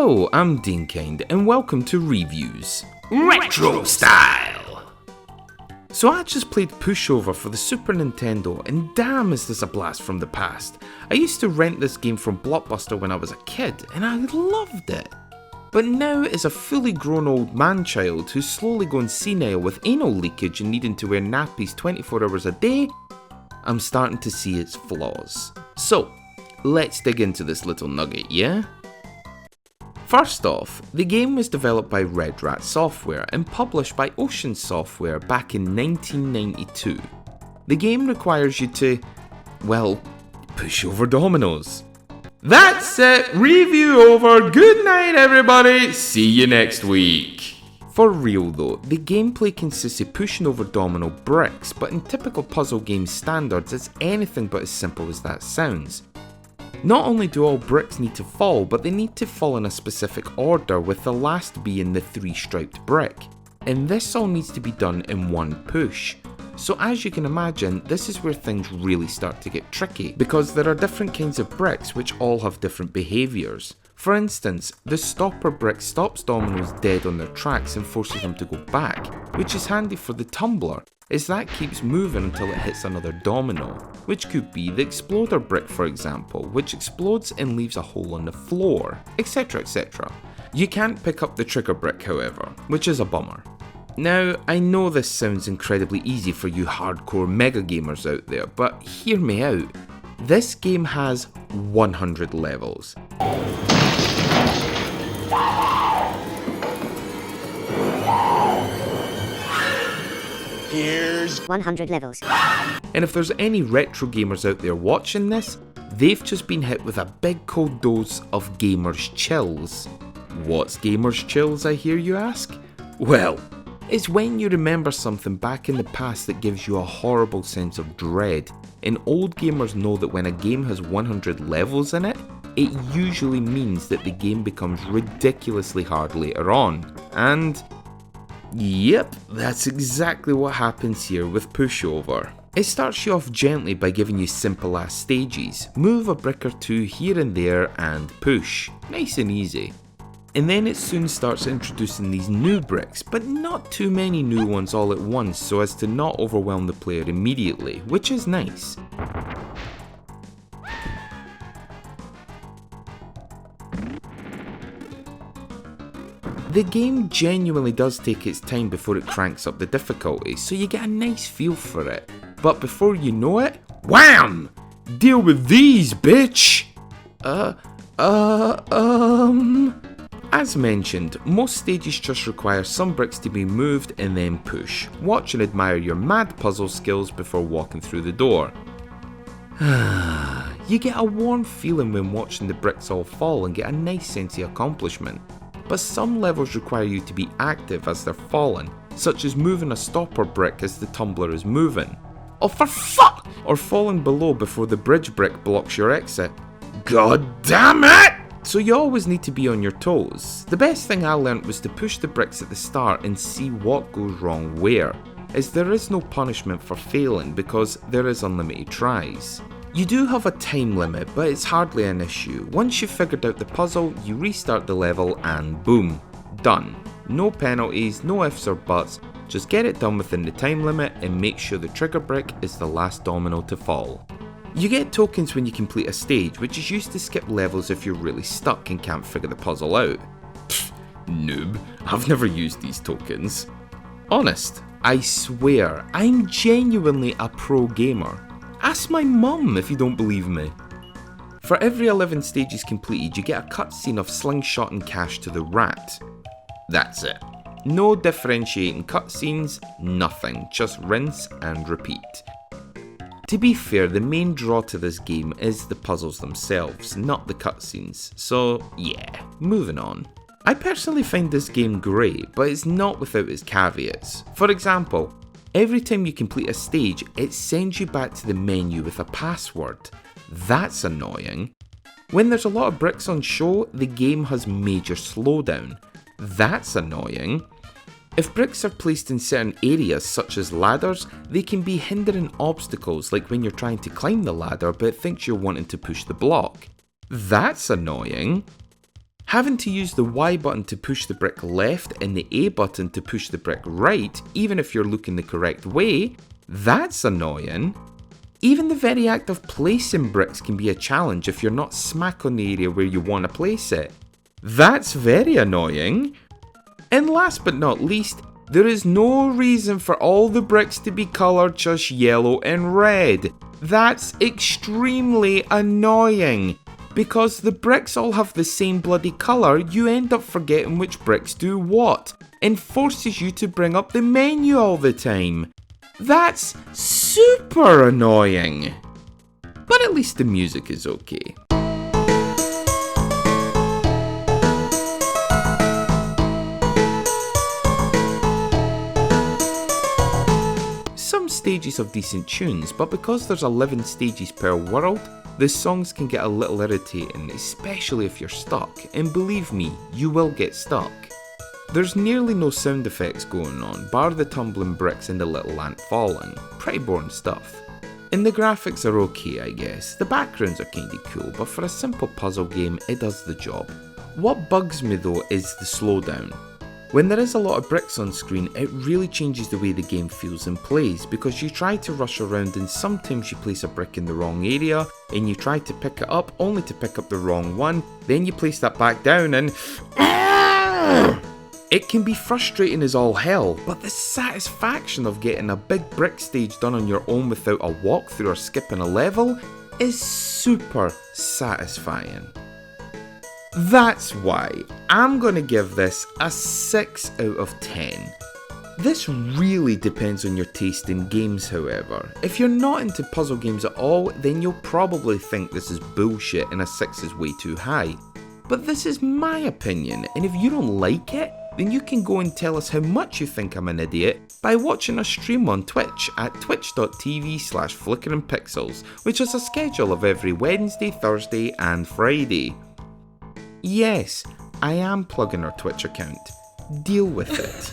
Hello, I'm DeanKind and welcome to Reviewz Retro Style! So I just played Pushover for the Super Nintendo and damn is this a blast from the past. I used to rent this game from Blockbuster when I was a kid and I loved it. But now as a fully grown old man-child who's slowly going senile with anal leakage and needing to wear nappies 24 hours a day, I'm starting to see its flaws. So, let's dig into this little nugget, yeah? First off, the game was developed by Red Rat Software and published by Ocean Software back in 1992. The game requires you to, well, push over dominoes. That's it, review over, good night everybody, see you next week. For real though, the gameplay consists of pushing over domino bricks, but in typical puzzle game standards it's anything but as simple as that sounds. Not only do all bricks need to fall, but they need to fall in a specific order, with the last being the 3-striped brick. And this all needs to be done in one push. So as you can imagine, this is where things really start to get tricky, because there are different kinds of bricks which all have different behaviours. For instance, the stopper brick stops dominoes dead on their tracks and forces them to go back, which is handy for the tumbler, as that keeps moving until it hits another domino, which could be the exploder brick for example, which explodes and leaves a hole on the floor, etc, etc. You can't pick up the trigger brick however, which is a bummer. Now, I know this sounds incredibly easy for you hardcore mega gamers out there, but hear me out. This game has 100 levels. Here's 100 levels. And if there's any retro gamers out there watching this, they've just been hit with a big cold dose of gamer's chills. What's gamer's chills, I hear you ask? Well, it's when you remember something back in the past that gives you a horrible sense of dread. And old gamers know that when a game has 100 levels in it, it usually means that the game becomes ridiculously hard later on. And yep, that's exactly what happens here with Pushover. It starts you off gently by giving you simple ass stages, move a brick or two here and there and push, nice and easy. And then it soon starts introducing these new bricks, but not too many new ones all at once so as to not overwhelm the player immediately, which is nice. The game genuinely does take its time before it cranks up the difficulty, so you get a nice feel for it. But before you know it, wham! Deal with these, bitch! As mentioned, most stages just require some bricks to be moved and then push. Watch and admire your mad puzzle skills before walking through the door. You get a warm feeling when watching the bricks all fall and get a nice sense of accomplishment. But some levels require you to be active as they're falling, such as moving a stopper brick as the tumbler is moving. Oh for fuck! Or falling below before the bridge brick blocks your exit. God damn it! So you always need to be on your toes. The best thing I learnt was to push the bricks at the start and see what goes wrong where, as there is no punishment for failing because there is unlimited tries. You do have a time limit, but it's hardly an issue. Once you've figured out the puzzle, you restart the level and boom, done. No penalties, no ifs or buts, just get it done within the time limit and make sure the trigger brick is the last domino to fall. You get tokens when you complete a stage, which is used to skip levels if you're really stuck and can't figure the puzzle out. Pfft, noob, I've never used these tokens. Honest, I swear, I'm genuinely a pro gamer. Ask my mum if you don't believe me. For every 11 stages completed, you get a cutscene of slingshot and cash to the rat. That's it. No differentiating cutscenes, nothing, just rinse and repeat. To be fair, the main draw to this game is the puzzles themselves, not the cutscenes, so yeah, moving on. I personally find this game great, but it's not without its caveats. For example, every time you complete a stage, it sends you back to the menu with a password. That's annoying. When there's a lot of bricks on show, the game has major slowdown. That's annoying. If bricks are placed in certain areas such as ladders, they can be hindering obstacles like when you're trying to climb the ladder but it thinks you're wanting to push the block. That's annoying. Having to use the Y button to push the brick left and the A button to push the brick right, even if you're looking the correct way, that's annoying. Even the very act of placing bricks can be a challenge if you're not smack on the area where you want to place it. That's very annoying. And last but not least, there is no reason for all the bricks to be coloured just yellow and red. That's extremely annoying. Because the bricks all have the same bloody colour, you end up forgetting which bricks do what, and forces you to bring up the menu all the time. That's super annoying. But at least the music is okay. Some stages have decent tunes, but because there's 11 stages per world, the songs can get a little irritating, especially if you're stuck, and believe me, you will get stuck. There's nearly no sound effects going on, bar the tumbling bricks and the little ant falling. Pretty boring stuff. And the graphics are okay, I guess. The backgrounds are kinda cool, but for a simple puzzle game, it does the job. What bugs me though is the slowdown. When there is a lot of bricks on screen, it really changes the way the game feels and plays, because you try to rush around and sometimes you place a brick in the wrong area, and you try to pick it up only to pick up the wrong one, then you place that back down and... It can be frustrating as all hell, but the satisfaction of getting a big brick stage done on your own without a walkthrough or skipping a level is super satisfying. That's why I'm gonna give this a 6 out of 10. This really depends on your taste in games, however. If you're not into puzzle games at all, then you'll probably think this is bullshit and a 6 is way too high. But this is my opinion, and if you don't like it, then you can go and tell us how much you think I'm an idiot by watching a stream on Twitch at twitch.tv/FlickeringPixelz, which is a schedule of every Wednesday, Thursday and Friday. Yes, I am plugging our Twitch account. Deal with it.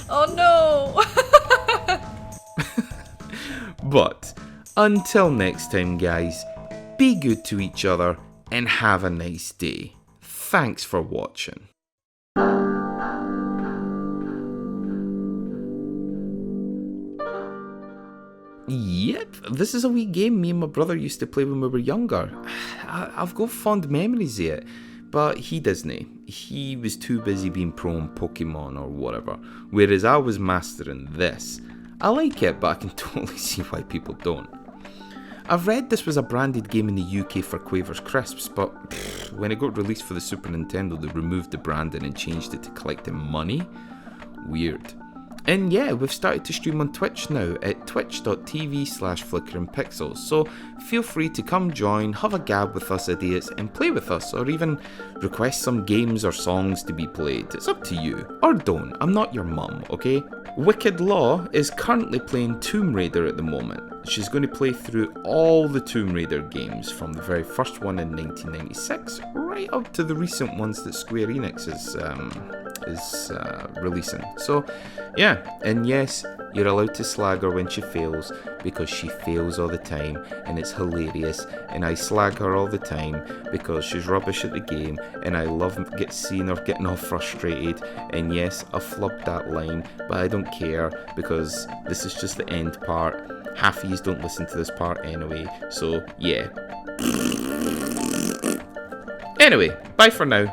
Oh no! But, until next time guys, be good to each other and have a nice day. Thanks for watching. Yep, this is a wee game me and my brother used to play when we were younger. I've got fond memories of it, but he doesn't. He was too busy being pro in Pokemon or whatever, whereas I was mastering this. I like it, but I can totally see why people don't. I've read this was a branded game in the UK for Quavers Crisps, but when it got released for the Super Nintendo they removed the branding and changed it to collecting money. Weird. And yeah, we've started to stream on Twitch now at twitch.tv/FlickeringPixelz, so feel free to come join, have a gab with us idiots and play with us, or even request some games or songs to be played. It's up to you. Or don't, I'm not your mum, okay? Wicked Law is currently playing Tomb Raider at the moment. She's going to play through all the Tomb Raider games, from the very first one in 1996 right up to the recent ones that Square Enix is releasing. So yeah, and yes, you're allowed to slag her when she fails, because she fails all the time and it's hilarious, and I slag her all the time because she's rubbish at the game and I love seeing her getting all frustrated. And yes, I flubbed that line, but I don't care because this is just the end part. Half of yous don't listen to this part anyway, so yeah. Anyway, bye for now.